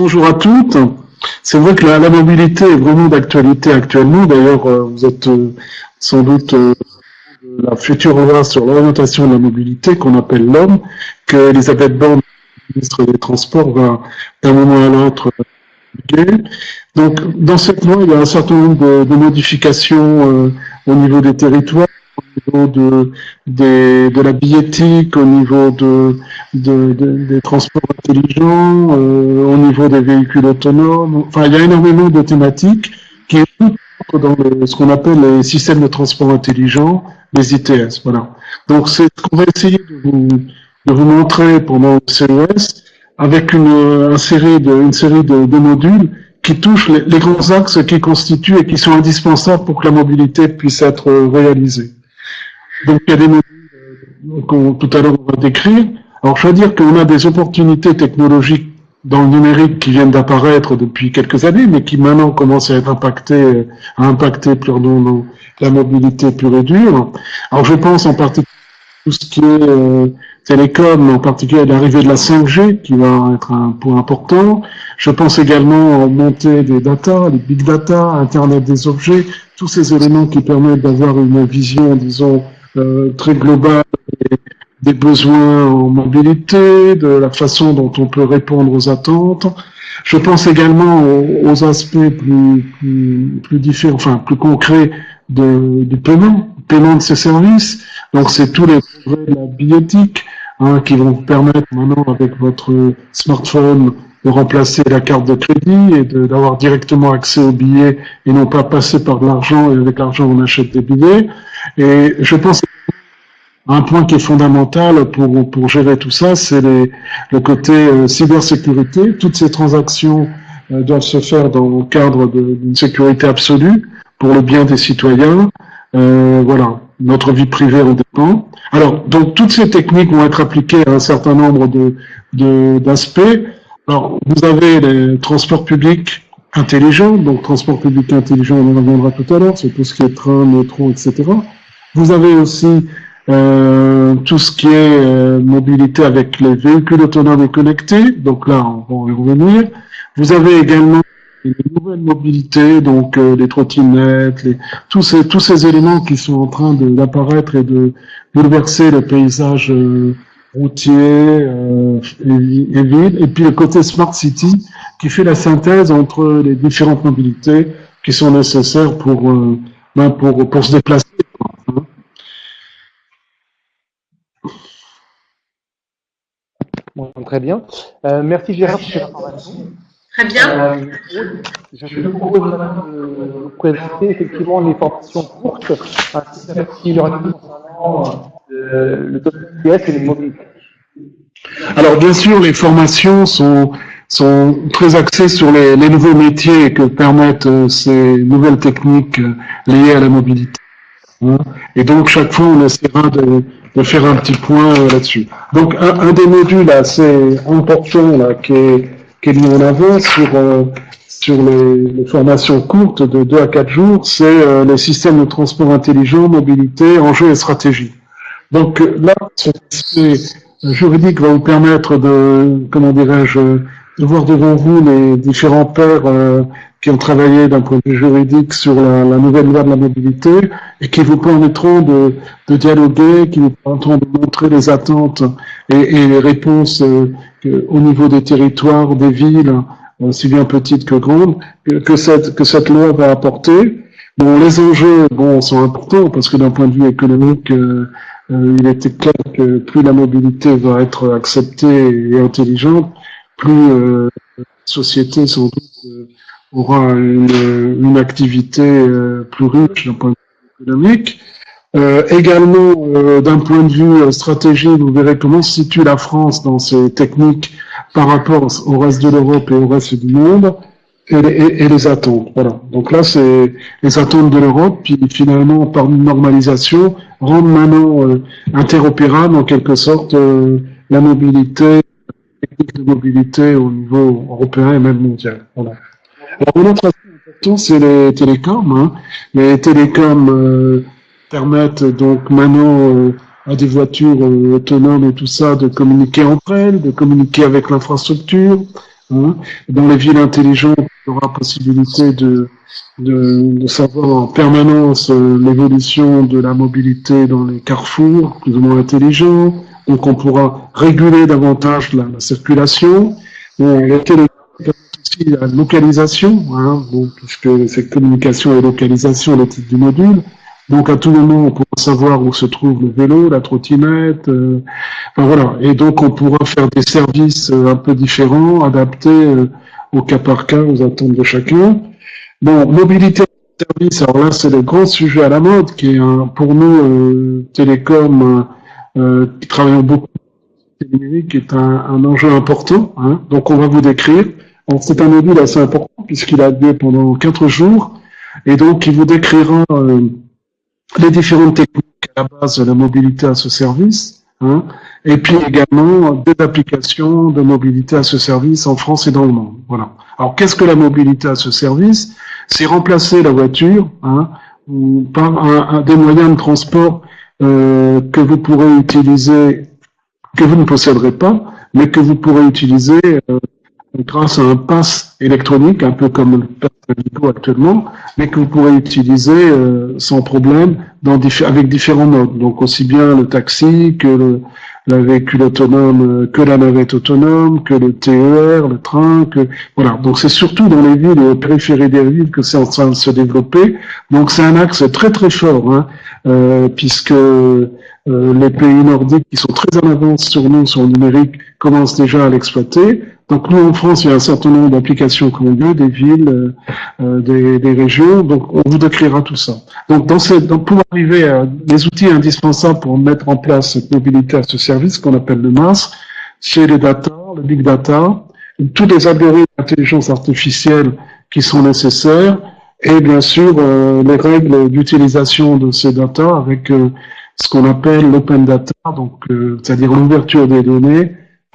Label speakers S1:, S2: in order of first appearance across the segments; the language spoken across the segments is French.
S1: bonjour à toutes. C'est vrai que la mobilité est vraiment d'actualité actuellement. D'ailleurs, vous êtes sans doute la future loi sur l'orientation de la mobilité qu'on appelle l'homme, que Elisabeth Borne, ministre des Transports, va d'un moment à l'autre publier. Donc, dans cette loi, il y a un certain nombre de modifications au niveau des territoires, au niveau de la billettique, au niveau des transports intelligents, au niveau des véhicules autonomes. Enfin, il y a énormément de thématiques qui entrent dans ce qu'on appelle les systèmes de transport intelligents, les ITS. Voilà. Donc, c'est ce qu'on va essayer de vous montrer pendant le CES avec une série de modules qui touchent les grands axes qui constituent et qui sont indispensables pour que la mobilité puisse être réalisée. Donc, il y a des modules tout à l'heure on va décrire. Alors, je veux dire qu'on a des opportunités technologiques dans le numérique qui viennent d'apparaître depuis quelques années, mais qui maintenant commencent à être impactées, la mobilité pure et dure. Alors, je pense en particulier à tout ce qui est télécom, en particulier l'arrivée de la 5G, qui va être un point important. Je pense également aux montées des data, les big data, Internet des objets, tous ces éléments qui permettent d'avoir une vision, disons, très globale des besoins en mobilité, de la façon dont on peut répondre aux attentes. Je pense également aux aspects plus différents, enfin plus concrets du paiement de ces services. Donc c'est tous les progrès de la billettique qui vont vous permettre maintenant avec votre smartphone de remplacer la carte de crédit et d'avoir directement accès aux billets et non pas passer par de l'argent et avec l'argent on achète des billets. Et je pense un point qui est fondamental pour gérer tout ça, c'est le côté cybersécurité. Toutes ces transactions doivent se faire dans le cadre d'une sécurité absolue pour le bien des citoyens. Voilà, notre vie privée en dépend. Alors, donc toutes ces techniques vont être appliquées à un certain nombre d'aspects. Alors, vous avez les transports publics intelligents. Donc, transport public intelligent, on en reviendra tout à l'heure, c'est tout ce qui est train, métro, etc. Vous avez aussi tout ce qui est mobilité avec les véhicules autonomes et connectés, donc là on va y revenir. Vous avez également les nouvelles mobilités, donc les trottinettes, tous ces éléments qui sont en train d'apparaître et de bouleverser le paysage routier et ville, et puis le côté Smart City qui fait la synthèse entre les différentes mobilités qui sont nécessaires pour se déplacer.
S2: Bon, très bien. Merci Gérard pour cette information.
S3: Très bien.
S2: Je vous propose maintenant de vous présenter effectivement les formations courtes, ainsi que la particularité concernant le TOPS et les mobilités.
S1: Alors bien sûr, les formations sont très axées sur les nouveaux métiers que permettent ces nouvelles techniques liées à la mobilité. Et donc chaque fois, on essaiera de faire un petit point là-dessus. Donc un des modules assez importants là qui est mis en avant sur les formations courtes de 2 à 4 jours, c'est les systèmes de transport intelligent, mobilité, enjeux et stratégie. Donc là, cet aspect juridique va vous permettre de voir devant vous les différents pairs qui ont travaillé d'un point de vue juridique sur la nouvelle loi de la mobilité et qui vous permettront de dialoguer, qui vous permettront de montrer les attentes et les réponses au niveau des territoires, des villes, aussi bien petites que grandes, que cette loi va apporter. Bon, les enjeux, sont importants parce que d'un point de vue économique, il était clair que plus la mobilité va être acceptée et intelligente, plus la société sans doute aura une activité plus riche d'un point de vue économique. Également, d'un point de vue stratégique, vous verrez comment se situe la France dans ces techniques par rapport au reste de l'Europe et au reste du monde, et les attentes. Voilà. Donc là, c'est les attentes de l'Europe, puis finalement, par une normalisation, rendre maintenant interopérable en quelque sorte la mobilité, technique de mobilité au niveau européen et même mondial. Voilà. Alors, un autre aspect important, c'est les télécoms. Les télécoms permettent donc maintenant à des voitures autonomes et tout ça de communiquer entre elles, de communiquer avec l'infrastructure, hein. Dans les villes intelligentes, il y aura possibilité de savoir en permanence l'évolution de la mobilité dans les carrefours, plus ou moins intelligents. Donc on pourra réguler davantage la circulation. Les aussi la localisation, hein, donc, puisque c'est communication et localisation le titre du module. Donc à tout moment, on pourra savoir où se trouve le vélo, la trottinette, enfin, voilà. Et donc on pourra faire des services un peu différents, adaptés au cas par cas, aux attentes de chacun. Bon, mobilité de service, alors là c'est le grand sujet à la mode, qui est pour nous, télécom, qui travaillons beaucoup numérique, est un enjeu important, hein. Donc on va vous décrire. C'est un module assez important puisqu'il a lieu pendant 4 jours et donc il vous décrira les différentes techniques à la base de la mobilité à ce service, hein, et puis également des applications de mobilité à ce service en France et dans le monde. Voilà. Alors qu'est-ce que la mobilité à ce service? C'est remplacer la voiture, hein, par des moyens de transport que vous pourrez utiliser, que vous ne posséderez pas, mais que vous pourrez utiliser grâce à un pass électronique, un peu comme le pass Navigo actuellement, mais que vous pourrez utiliser sans problème avec différents modes. Donc aussi bien le taxi que le véhicule autonome, que la navette autonome, que le TER, le train, voilà. Donc c'est surtout dans les villes et aux périphéries des villes que c'est en train de se développer. Donc c'est un axe très très fort, hein, puisque les pays nordiques qui sont très en avance sur nous, sur le numérique, commencent déjà à l'exploiter. Donc nous, en France, il y a un certain nombre d'applications qui ont lieu, des villes, des régions. Donc on vous décrira tout ça. Donc pour arriver à les outils indispensables pour mettre en place cette mobilité à ce service, qu'on appelle le MaaS, c'est les data, le big data, tous les algorithmes d'intelligence artificielle qui sont nécessaires, et bien sûr les règles d'utilisation de ces data avec ce qu'on appelle l'open data, donc c'est-à-dire l'ouverture des données,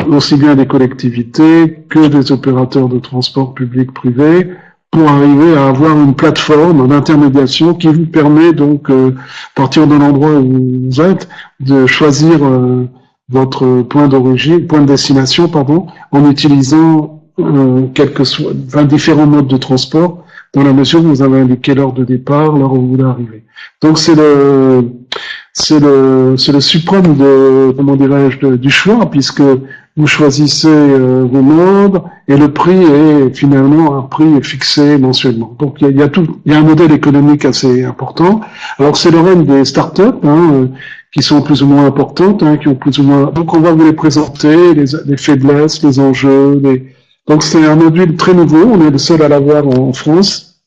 S1: aussi bien des collectivités que des opérateurs de transport public privé, pour arriver à avoir une plateforme d'intermédiation qui vous permet donc, à partir de l'endroit où vous êtes, de choisir votre point d'origine, point de destination, pardon, en utilisant différents modes de transport, dans la mesure où vous avez indiqué l'heure de départ, l'heure où vous voulez arriver. Donc c'est le suprême comment dirais-je, du choix, puisque vous choisissez vos modes et le prix est finalement un prix fixé mensuellement. Donc il y a un modèle économique assez important. Alors c'est le règne des startups, hein, qui sont plus ou moins importantes, hein, qui ont plus ou moins. Donc on va vous les présenter, les faiblesses, les enjeux. Donc c'est un module très nouveau. On est le seul à l'avoir en France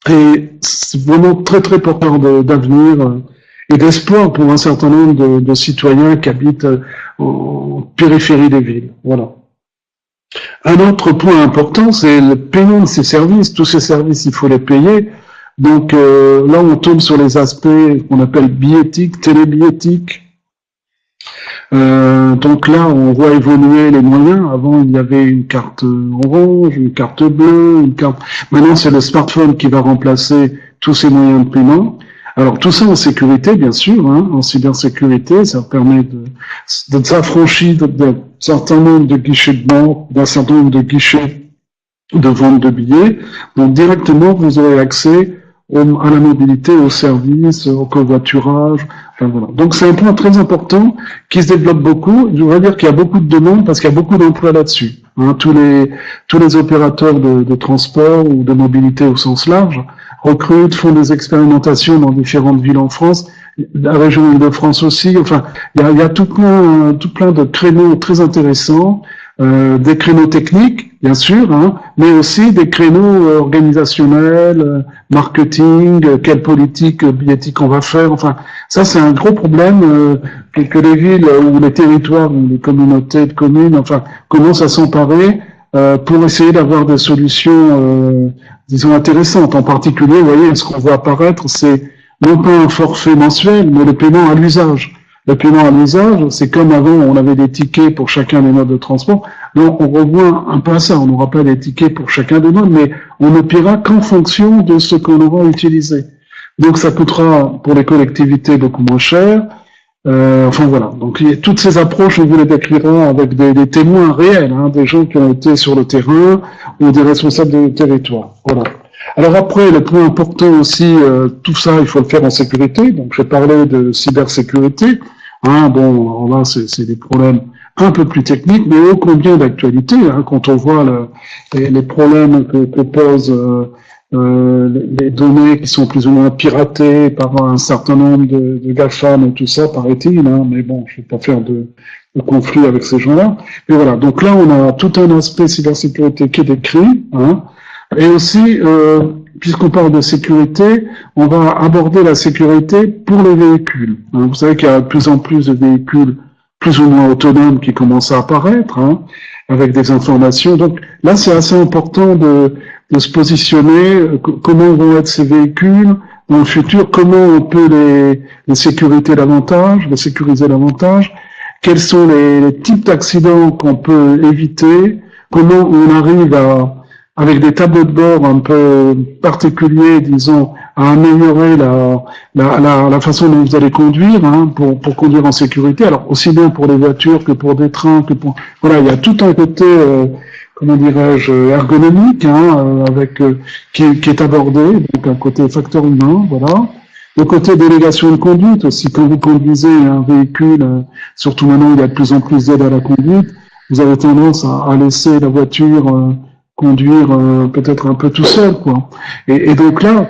S1: et c'est vraiment très très porteur d'avenir. Et d'espoir pour un certain nombre de citoyens qui habitent en périphérie des villes. Voilà. Un autre point important, c'est le paiement de ces services. Tous ces services, il faut les payer. Donc là, on tombe sur les aspects qu'on appelle billettique, télébillettique. Donc là, on voit évoluer les moyens. Avant, il y avait une carte orange, une carte bleue, une carte. Maintenant, c'est le smartphone qui va remplacer tous ces moyens de paiement. Alors tout ça en sécurité, bien sûr, hein, en cybersécurité, ça permet de s'affranchir d'un certain nombre de guichets de banque, d'un certain nombre de guichets de vente de billets. Donc directement, vous aurez accès à la mobilité, aux services, au covoiturage. Enfin, voilà. Donc c'est un point très important qui se développe beaucoup. Je voudrais dire qu'il y a beaucoup de demandes parce qu'il y a beaucoup d'emplois là-dessus. Hein, tous les opérateurs de transport ou de mobilité au sens large recrutent, font des expérimentations dans différentes villes en France, la région Île-de-France aussi. Enfin, il y a tout plein de créneaux très intéressants, des créneaux techniques, bien sûr, hein, mais aussi des créneaux organisationnels, marketing, quelle politique billettique on va faire. Enfin, ça c'est un gros problème que les villes ou les territoires, ou les communautés de communes, enfin, commencent à s'emparer pour essayer d'avoir des solutions, disons, intéressantes. En particulier, vous voyez, ce qu'on voit apparaître, c'est non pas un forfait mensuel, mais le paiement à l'usage. Le paiement à l'usage, c'est comme avant, on avait des tickets pour chacun des modes de transport. Donc, on revoit un peu à ça. On n'aura pas des tickets pour chacun des modes, mais on ne paiera qu'en fonction de ce qu'on aura utilisé. Donc, ça coûtera pour les collectivités beaucoup moins cher. Enfin voilà, donc toutes ces approches, on vous les décrira avec des témoins réels, hein, des gens qui ont été sur le terrain ou des responsables de territoire. Voilà. Alors après, le point important aussi, tout ça, il faut le faire en sécurité. Donc j'ai parlé de cybersécurité. Hein, bon, là, c'est des problèmes un peu plus techniques, mais ô combien d'actualité, hein, quand on voit les problèmes que posent les données qui sont plus ou moins piratées par un certain nombre de GAFAM et tout ça, paraît-il, hein, mais bon, je ne vais pas faire de conflit avec ces gens-là. Mais voilà, donc là, on a tout un aspect cybersécurité qui est décrit, hein, et aussi, puisqu'on parle de sécurité, on va aborder la sécurité pour les véhicules. Hein. Vous savez qu'il y a de plus en plus de véhicules plus ou moins autonomes qui commencent à apparaître, hein, avec des informations. Donc là, c'est assez important de se positionner, comment vont être ces véhicules dans le futur, comment on peut les sécuriser davantage, quels sont les types d'accidents qu'on peut éviter, comment on arrive avec des tableaux de bord un peu particuliers, disons, à améliorer la façon dont vous allez conduire, hein, pour conduire en sécurité. Alors, aussi bien pour les voitures que pour des trains, voilà, il y a tout un côté, comment dirais-je, ergonomique, hein, qui est abordé, donc un côté facteur humain, voilà. Le côté délégation de conduite aussi, quand vous conduisez un véhicule, surtout maintenant il y a de plus en plus d'aide à la conduite, vous avez tendance à laisser la voiture conduire peut-être un peu tout seul, quoi. Et donc là,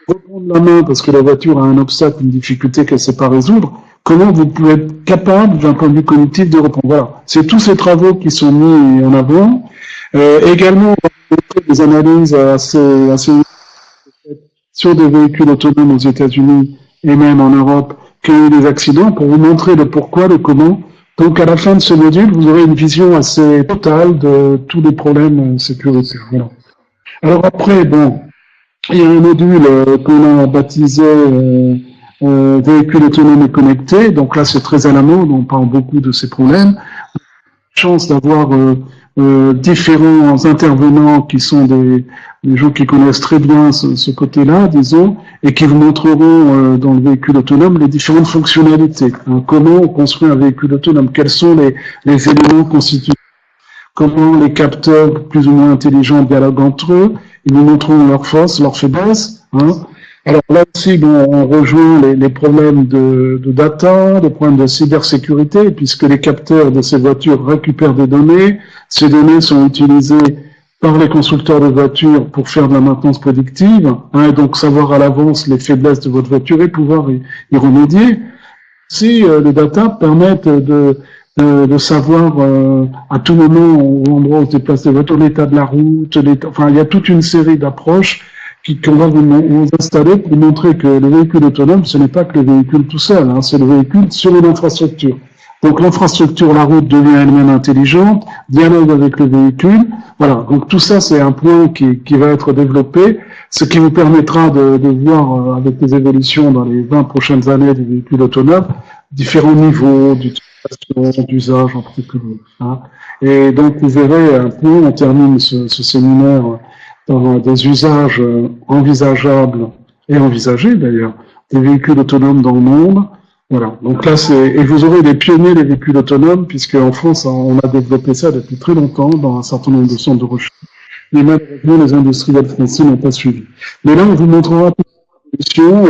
S1: reprendre la main parce que la voiture a un obstacle, une difficulté qu'elle ne sait pas résoudre, comment vous pouvez être capable, d'un point de vue cognitif, de reprendre. Voilà, c'est tous ces travaux qui sont mis en avant. Également, on va montrer des analyses assez sur des véhicules autonomes aux États-Unis et même en Europe qui ont eu des accidents pour vous montrer le pourquoi, le comment. Donc, à la fin de ce module, vous aurez une vision assez totale de tous les problèmes sécuritaires. Voilà. Alors après, bon, il y a un module qu'on a baptisé véhicules autonomes et connectés. Donc là, c'est très à la mode, on parle beaucoup de ces problèmes. Chance d'avoir différents intervenants qui sont des gens qui connaissent très bien ce côté-là, disons, et qui vous montreront dans le véhicule autonome les différentes fonctionnalités. Hein, comment on construit un véhicule autonome, quels sont les éléments constitutifs, comment les capteurs plus ou moins intelligents dialoguent entre eux, ils nous montreront leurs forces, leurs faiblesses. Hein. Alors là aussi, bon, on rejoint les problèmes de data, les problèmes de cybersécurité, puisque les capteurs de ces voitures récupèrent des données. Ces données sont utilisées par les constructeurs de voitures pour faire de la maintenance prédictive, hein, et donc savoir à l'avance les faiblesses de votre voiture et pouvoir y remédier. Si les data permettent de savoir à tout moment au endroit où se déplacent les voitures, l'état de la route, enfin il y a toute une série d'approches qu'on va vous installer pour montrer que le véhicule autonome, ce n'est pas que le véhicule tout seul, hein, c'est le véhicule sur une infrastructure. Donc l'infrastructure, la route devient elle-même intelligente, dialogue avec le véhicule. Voilà, donc tout ça c'est un point qui va être développé, ce qui vous permettra de voir avec les évolutions dans les 20 prochaines années des véhicules autonomes, différents niveaux d'utilisation, d'usage en particulier. Hein. Et donc vous verrez un peu, on termine ce séminaire dans des usages envisageables et envisagés d'ailleurs, des véhicules autonomes dans le monde. Voilà. Donc là, et vous aurez des pionniers des véhicules autonomes, puisque en France, on a développé ça depuis très longtemps dans un certain nombre de centres de recherche. Mais malheureusement, les industriels français n'ont pas suivi. Mais là, on vous montrera toutes les solutions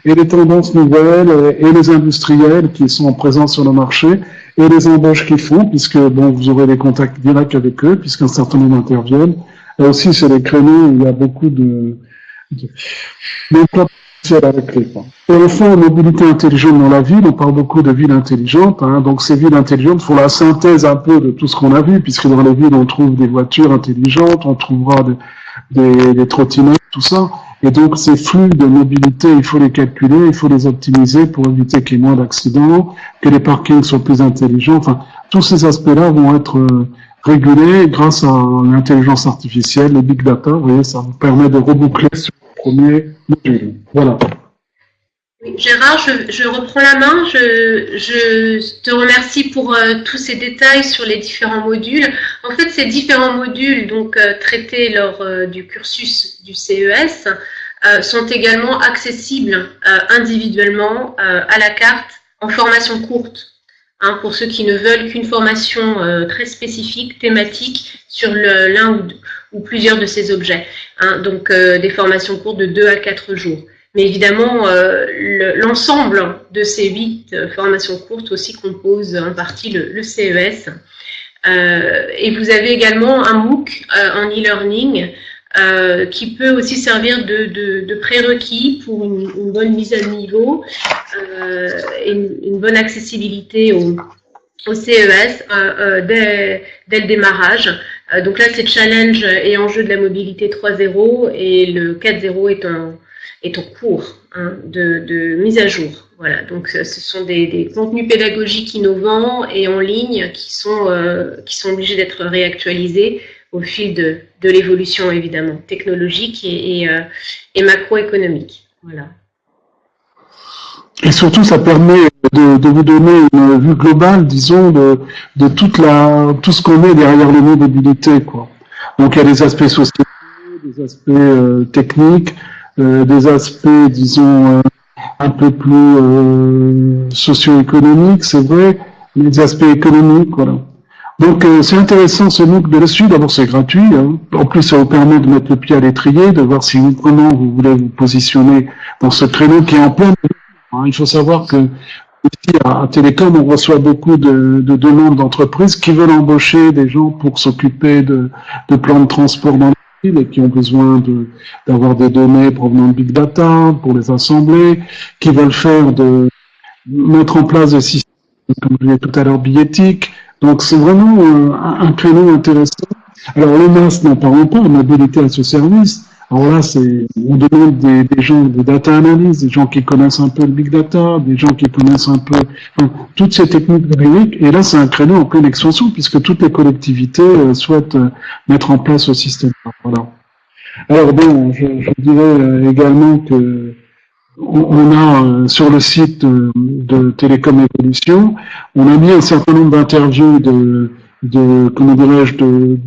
S1: et les tendances nouvelles et les industriels qui sont présents sur le marché et les embauches qu'ils font, puisque bon, vous aurez des contacts directs avec eux, puisqu'un certain nombre interviennent. Là aussi, c'est des créneaux où il y a beaucoup d'emplois potentiels à la clé. Et enfin, en mobilité intelligente dans la ville, on parle beaucoup de villes intelligentes. Hein, donc, ces villes intelligentes font la synthèse un peu de tout ce qu'on a vu, puisque dans les villes, on trouve des voitures intelligentes, on trouvera des trottinettes, tout ça. Et donc, ces flux de mobilité, il faut les calculer, il faut les optimiser pour éviter qu'il y ait moins d'accidents, que les parkings soient plus intelligents. Enfin, tous ces aspects-là vont être régulés grâce à l'intelligence artificielle, le big data. Vous voyez, ça vous permet de reboucler sur le premier module. Voilà.
S3: Gérard, je reprends la main. Je te remercie pour tous ces détails sur les différents modules. En fait, ces différents modules, donc traités lors du cursus du CES, sont également accessibles individuellement à la carte en formation courte, hein, pour ceux qui ne veulent qu'une formation très spécifique, thématique, sur l'un ou plusieurs de ces objets. Hein, donc des formations courtes de 2 à 4 jours. Mais évidemment, l'ensemble de ces 8 formations courtes aussi compose en partie le CES. Et vous avez également un MOOC en e-learning qui peut aussi servir de prérequis pour une bonne mise à niveau et une bonne accessibilité au CES dès le démarrage. Donc là, c'est Challenge et enjeu de la mobilité 3.0 et le 4.0 est en cours, hein, de mise à jour. Voilà, donc ce sont des contenus pédagogiques innovants et en ligne qui sont obligés d'être réactualisés au fil de l'évolution, évidemment, technologique et macroéconomique. Voilà.
S1: Et surtout, ça permet de vous donner une vue globale, disons, de tout ce qu'on met derrière le mot mobilité, quoi. Donc, il y a des aspects sociaux, des aspects techniques, des aspects, disons, un peu plus socio-économiques, c'est vrai, mais des aspects économiques, voilà. Donc, c'est intéressant ce MOOC de dessus. D'abord, c'est gratuit. Hein. En plus, ça vous permet de mettre le pied à l'étrier, de voir si comment vous voulez vous positionner dans ce créneau qui est en plein. Hein. Il faut savoir que ici, à Télécom, on reçoit beaucoup de demandes d'entreprises qui veulent embaucher des gens pour s'occuper de plans de transport dans les villes et qui ont besoin d'avoir des données provenant de Big Data pour les assembler, qui veulent mettre en place des systèmes, comme je disais tout à l'heure, billettiques. Donc, c'est vraiment un créneau intéressant. Alors, le MAS, n'en parlons pas, mobilité à ce service. Alors là, on demande des gens de data analyse, des gens qui connaissent un peu le big data, des gens qui connaissent un peu toutes ces techniques numériques. Et là, c'est un créneau en pleine expansion puisque toutes les collectivités souhaitent mettre en place ce système. Voilà. Alors bon, je dirais également que on a sur le site de Télécom Évolution, on a mis un certain nombre d'interviews comment dirais-je,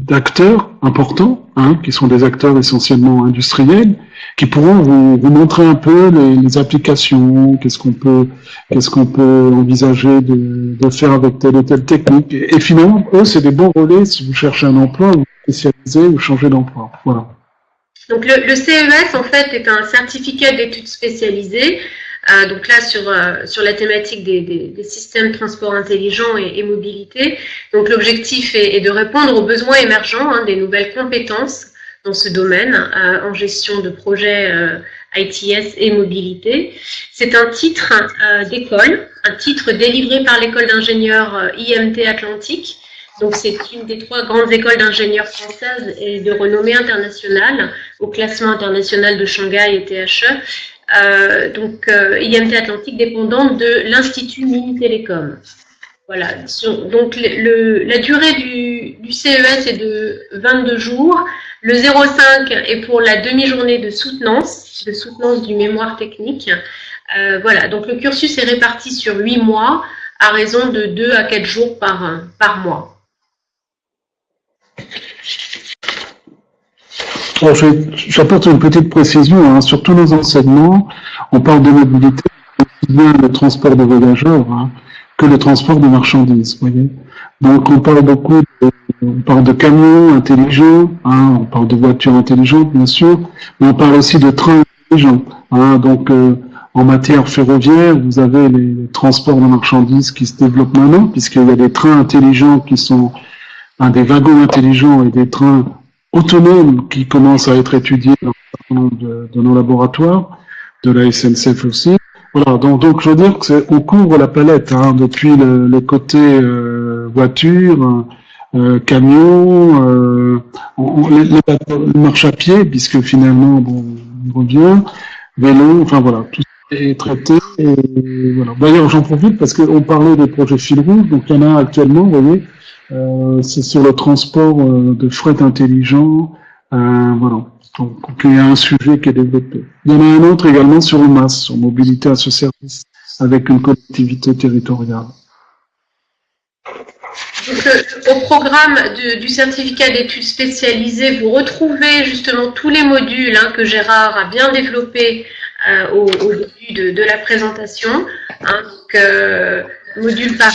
S1: d'acteurs importants, hein, qui sont des acteurs essentiellement industriels, qui pourront vous montrer un peu les applications, qu'est-ce qu'on peut envisager de faire avec telle ou telle technique. Et finalement, eux, c'est des bons relais si vous cherchez un emploi, vous vous spécialisez ou changez d'emploi. Voilà.
S3: Donc le CES, en fait, est un certificat d'études spécialisées. Donc là, sur la thématique des systèmes de transport intelligents et mobilité. Donc l'objectif est de répondre aux besoins émergents, hein, des nouvelles compétences dans ce domaine, en gestion de projets ITS et mobilité. C'est un titre d'école, un titre délivré par l'école d'ingénieurs IMT Atlantique. Donc, c'est une des 3 grandes écoles d'ingénieurs françaises et de renommée internationale, au classement international de Shanghai et THE. IMT Atlantique dépendante de l'Institut Mini Télécom. Voilà. Donc, la durée du CES est de 22 jours. Le 0,5 est pour la demi-journée de soutenance du mémoire technique. Voilà. Donc, le cursus est réparti sur 8 mois, à raison de 2 à 4 jours par mois.
S1: Alors, j'apporte une petite précision, hein. Sur tous nos enseignements, on parle de mobilité, aussi bien le transport de voyageurs, hein, que le transport de marchandises, vous voyez. Donc, on parle de camions intelligents, hein, on parle de voitures intelligentes, bien sûr, mais on parle aussi de trains intelligents, hein. Donc, en matière ferroviaire, vous avez les transports de marchandises qui se développent maintenant, puisqu'il y a des trains intelligents qui sont des wagons intelligents et des trains autonomes qui commencent à être étudiés dans un certain nombre de nos laboratoires, de la SNCF aussi. Voilà, donc je veux dire qu'on couvre la palette, hein, depuis le côté voiture, camion, les marches à pied, puisque finalement, bon, on revient, vélo, enfin voilà, tout est traité. Et voilà. D'ailleurs, j'en profite parce qu'on parlait des projets fil rouge, donc il y en a actuellement, vous voyez. C'est sur le transport de fret intelligent, voilà. Donc, il y a un sujet qui est développé. Il y en a un autre également sur le MAS, sur mobilité à ce service, avec une collectivité territoriale.
S3: Donc, au programme du certificat d'études spécialisées, vous retrouvez justement tous les modules, hein, que Gérard a bien développés au début de la présentation. Hein. module par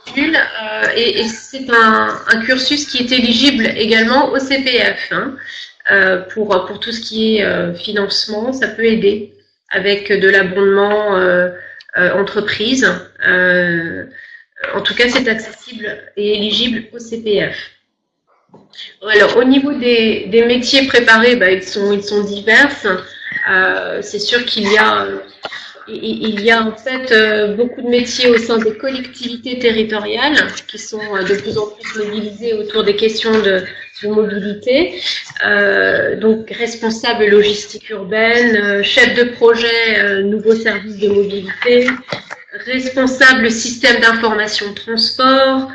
S3: module, et c'est un cursus qui est éligible également au CPF, hein, pour tout ce qui est financement, ça peut aider avec de l'abondement entreprise. En tout cas, c'est accessible et éligible au CPF. Alors, au niveau des métiers préparés, ils sont divers. C'est sûr qu'il y a en fait beaucoup de métiers au sein des collectivités territoriales qui sont de plus en plus mobilisées autour des questions de mobilité. Donc, responsable logistique urbaine, chef de projet nouveaux services de mobilité, responsable système d'information transport,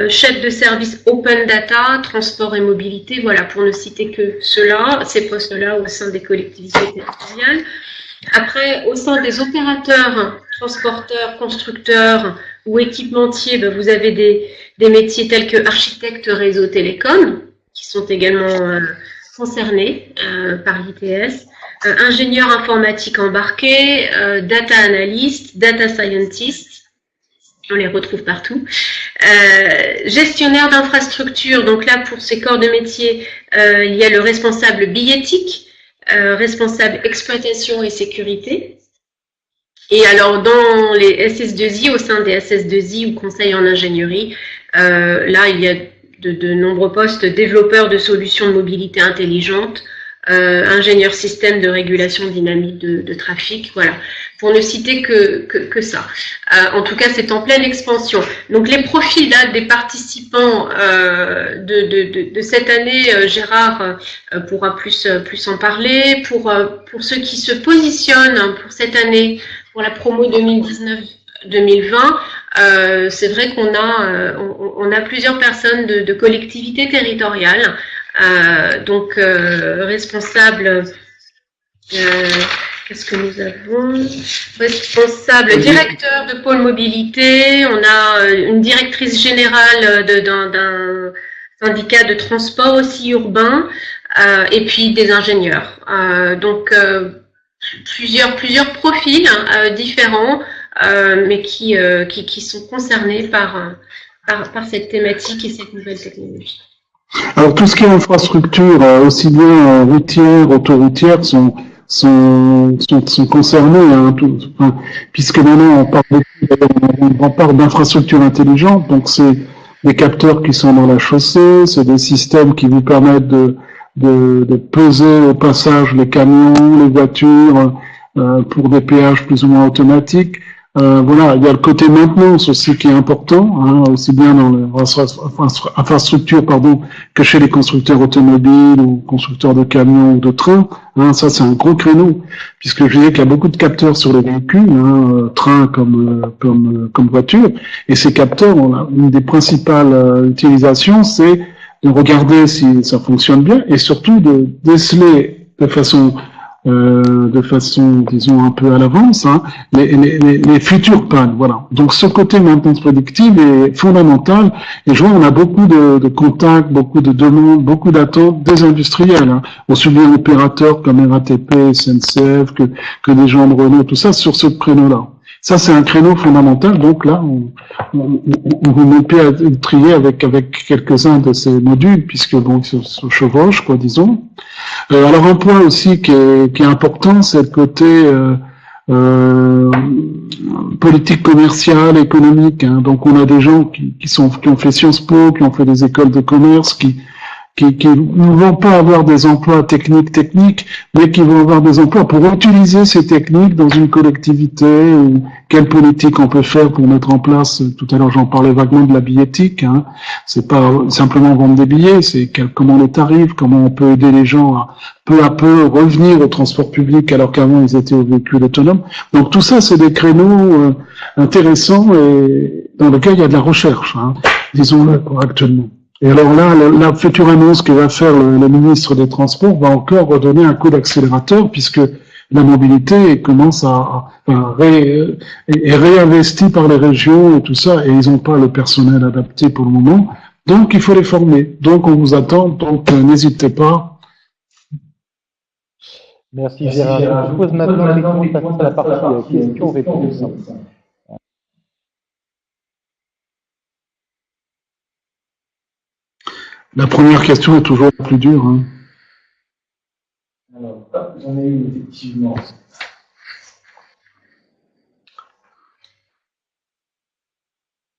S3: chef de service Open Data, transport et mobilité, voilà, pour ne citer que ceux-là, ces postes-là au sein des collectivités territoriales. Après, au sein des opérateurs, transporteurs, constructeurs ou équipementiers, vous avez des métiers tels que architecte réseau télécom, qui sont également concernés par l'ITS, ingénieur informatique embarqué, data analyst, data scientist, on les retrouve partout. Gestionnaire d'infrastructure, donc là pour ces corps de métier, il y a le responsable billettique, responsable exploitation et sécurité. Et alors dans les SS2I, au sein des SS2I ou conseils en ingénierie, là il y a de nombreux postes, développeurs de solutions de mobilité intelligente, ingénieur système de régulation dynamique de trafic, voilà, pour ne citer que ça. En tout cas, c'est en pleine expansion. Donc, les profils là des participants de cette année, Gérard pourra plus en parler. Pour ceux qui se positionnent pour cette année, pour la promo 2019-2020, c'est vrai qu'on a plusieurs personnes de collectivités territoriales. Donc, responsable, qu'est-ce que nous avons? Responsable, directeur de pôle mobilité, on a une directrice générale d'un syndicat de transport aussi urbain, et puis des ingénieurs. Donc, plusieurs profils différents, mais qui sont concernés par cette thématique et cette nouvelle technologie.
S1: Alors tout ce qui est infrastructure, aussi bien routière, autoroutière, sont concernés, hein, puisque maintenant on parle d'infrastructure intelligente, donc c'est des capteurs qui sont dans la chaussée, c'est des systèmes qui vous permettent de peser au passage les camions, les voitures, pour des péages plus ou moins automatiques. Voilà, il y a le côté maintenance aussi qui est important, hein, aussi bien dans l'infrastructure, que chez les constructeurs automobiles ou constructeurs de camions ou de trains. Hein, ça, c'est un gros créneau, puisque je disais qu'il y a beaucoup de capteurs sur les véhicules, hein, trains comme voitures, et ces capteurs, une des principales utilisations, c'est de regarder si ça fonctionne bien, et surtout de déceler de façon, disons, un peu à l'avance, hein, les futures pannes, voilà. Donc, ce côté maintenance prédictive est fondamental, et je vois, on a beaucoup de contacts, beaucoup de demandes, beaucoup d'attentes des industriels, hein, aussi bien opérateurs comme RATP, SNCF, que des gens de Renault, tout ça, sur ce créneau-là. Ça, c'est un créneau fondamental, donc là, on vous met à trier avec quelques-uns de ces modules, puisque bon, ils se chevauchent, quoi, disons. Alors, un point aussi qui est important, c'est le côté politique commerciale, économique, hein. Donc, on a des gens qui ont fait Sciences Po, qui ont fait des écoles de commerce, qui ne vont pas avoir des emplois techniques, mais qui vont avoir des emplois pour utiliser ces techniques dans une collectivité, ou quelle politique on peut faire pour mettre en place. Tout à l'heure, j'en parlais vaguement de la billettique, hein. C'est pas simplement vendre des billets, c'est comment les tarifs, comment on peut aider les gens à peu revenir au transport public alors qu'avant ils étaient au véhicule autonome. Donc tout ça, c'est des créneaux intéressants et dans lesquels il y a de la recherche, hein, disons-le actuellement. Et alors là, la future annonce que va faire le ministre des Transports va encore redonner un coup d'accélérateur, puisque la mobilité commence est réinvestie par les régions et tout ça, et ils n'ont pas le personnel adapté pour le moment. Donc, il faut les former. Donc, on vous attend. Donc, n'hésitez pas.
S2: Merci Gérard. Je pose maintenant la partie questions-réponses.
S1: La première question est toujours la plus dure. Hein.
S4: Alors, j'en ai eu effectivement.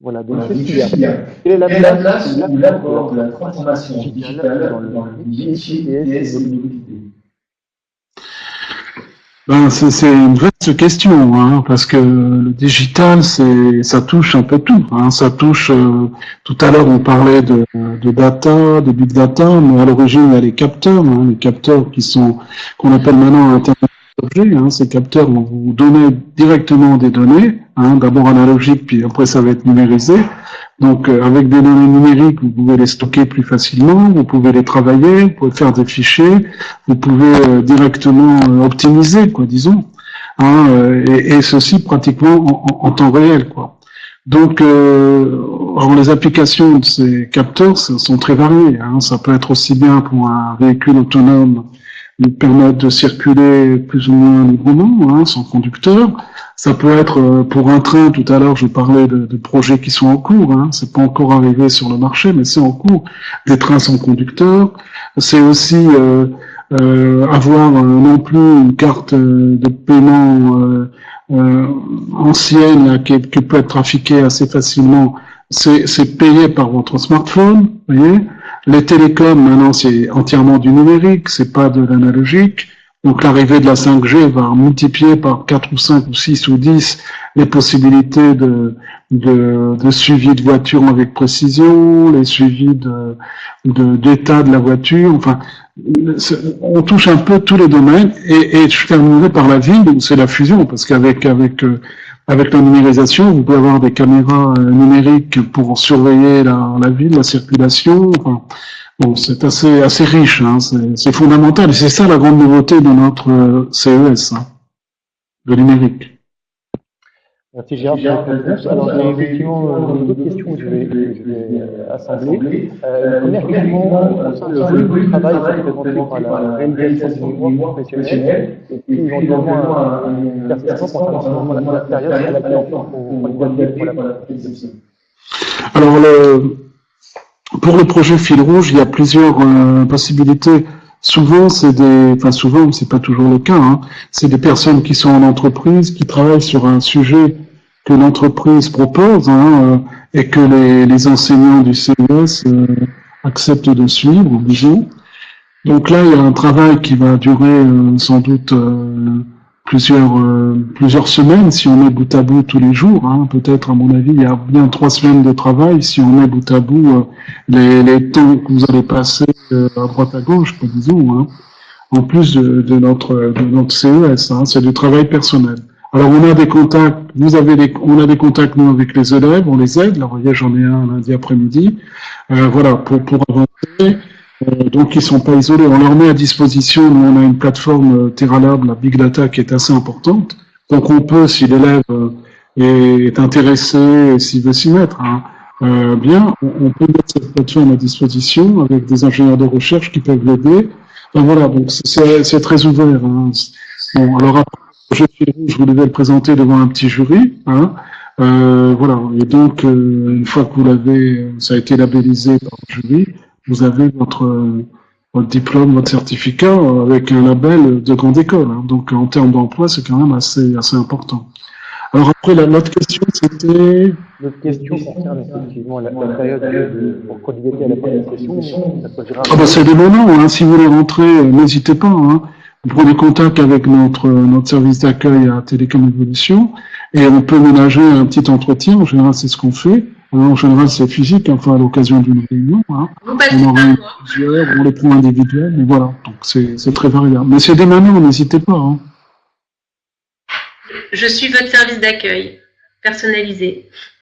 S2: Voilà, donc ceci, quelle est la place ou l'apport de la transformation digitale dans le métier TS et mobilité?
S1: Ben, c'est une vaste question, hein, parce que le digital, ça touche un peu tout. Hein, ça touche. Tout à l'heure, on parlait de data, de big data, mais à l'origine, il y a les capteurs qu'on appelle maintenant Internet des objets. Hein, ces capteurs vont vous donner directement des données, hein, d'abord analogiques, puis après ça va être numérisé. Donc, avec des données numériques, vous pouvez les stocker plus facilement, vous pouvez les travailler, vous pouvez faire des fichiers, vous pouvez directement optimiser, quoi, disons, hein, et ceci pratiquement en temps réel, quoi. Donc, alors les applications de ces capteurs sont très variées. Hein. Ça peut être aussi bien pour un véhicule autonome, nous permettre de circuler plus ou moins librement, hein, sans conducteur. Ça peut être pour un train. Tout à l'heure, je parlais de projets qui sont en cours. Hein. C'est pas encore arrivé sur le marché, mais c'est en cours. Des trains sans conducteur. C'est aussi avoir non plus une carte de paiement ancienne là, qui peut être trafiquée assez facilement. C'est payé par votre smartphone, vous voyez. Les télécoms, maintenant, c'est entièrement du numérique, c'est pas de l'analogique. Donc, l'arrivée de la 5G va multiplier par 4 ou 5 ou 6 ou 10 les possibilités de suivi de voiture avec précision, les suivis d'état de la voiture. Enfin, on touche un peu tous les domaines. Et je terminerai par la ville, où c'est la fusion, parce qu'avec la numérisation, vous pouvez avoir des caméras numériques pour surveiller la ville, la circulation. Enfin, bon, c'est assez riche, hein, c'est fondamental. Et c'est ça la grande nouveauté de notre CES, hein, le numérique.
S2: Merci Gérard pour votre réponse. Alors j'ai effectivement d'autres questions que je vais assembler. Une première question concerne le volume de travail représenté par la réalisation du mémoire professionnel et puis éventuellement une perception concernant la période à laquelle on peut pour la pratique.
S1: Alors pour le projet Fil Rouge, il y a plusieurs possibilités. Souvent, souvent, c'est pas toujours le cas, hein. C'est des personnes qui sont en entreprise, qui travaillent sur un sujet que l'entreprise propose, hein, et que les enseignants du CES acceptent de suivre, disons. Donc là, il y a un travail qui va durer sans doute plusieurs semaines si on met bout à bout tous les jours. Hein. Peut-être, à mon avis, il y a bien 3 semaines de travail si on met bout à bout les temps que vous allez passer à droite à gauche, disons, hein. En plus de notre CES, hein. C'est du travail personnel. Alors on a des contacts, on a des contacts nous avec les élèves, on les aide. Là, vous voyez, j'en ai un lundi après-midi, voilà, pour avancer. Donc ils sont pas isolés, on leur met à disposition. Nous on a une plateforme TerraLab, la Big Data, qui est assez importante. Donc on peut, si l'élève est intéressé, s'il veut s'y mettre, hein, bien, on peut mettre cette plateforme à disposition avec des ingénieurs de recherche qui peuvent l'aider. Donc voilà, donc c'est très ouvert. Hein. Bon, alors après, je vous devais le présenter devant un petit jury, hein. Voilà. Et donc, une fois que ça a été labellisé par le jury, vous avez votre diplôme, votre certificat avec un label de grande école. Hein. Donc, en termes d'emploi, c'est quand même assez important. Alors après, l'autre question, c'était...
S2: L'autre question concerne effectivement la période pour candidater à la première session.
S1: Ah ben, c'est des moments, hein. Si vous voulez rentrer, n'hésitez pas, hein. Vous prenez contact avec notre service d'accueil à Télécom Évolution et on peut ménager un petit entretien. En général, c'est ce qu'on fait. En général, c'est physique, enfin à l'occasion d'une réunion. Hein. On en plusieurs, on les prend individuels, mais voilà. Donc c'est très variable. Mais c'est dès maintenant, n'hésitez pas. Hein.
S3: Je suis votre service d'accueil personnalisé.